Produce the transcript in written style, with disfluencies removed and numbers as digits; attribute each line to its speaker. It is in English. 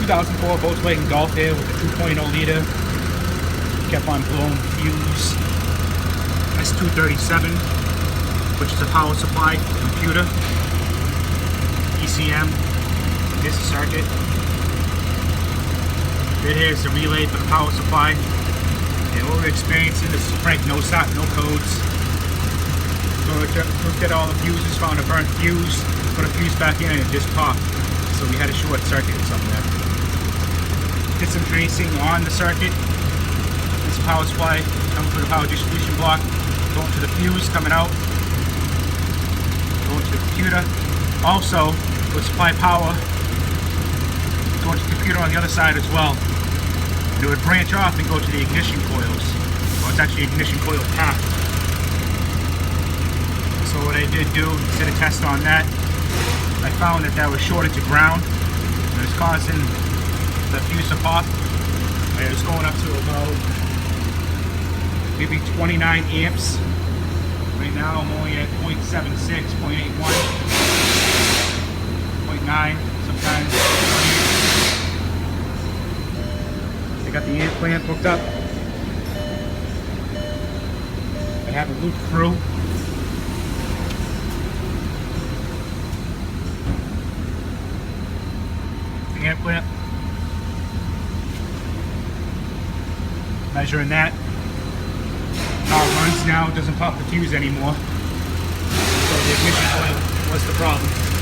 Speaker 1: 2004 Volkswagen Golf here with the 2.0 liter. Kept on blowing fuse. S237, which is a power supply computer. ECM. Here's the circuit. Here's the relay for the power supply. And what we're experiencing is frank no stop, no codes. So we looked at all the fuses, found a burnt fuse, put a fuse back in and it just popped. So we had a short circuit or something there. Did some tracing on the circuit. This power supply coming from the power distribution block, going to the fuse coming out, going to the computer. Also, would supply power going to the computer on the other side as well. And it would branch off and go to the ignition coils. Well, it's actually ignition coil pack. So what I did do, did a test on that. I found that was shorted to ground. It was causing the fuse to pop. It was going up to about maybe 29 amps. Right now I'm only at 0.76, 0.81, 0.9 sometimes. I got the amp clamp hooked up. I have it looped through. The amp clamp. Measuring that. How it runs now, it doesn't pop the fuse anymore. So the ignition coil was the problem.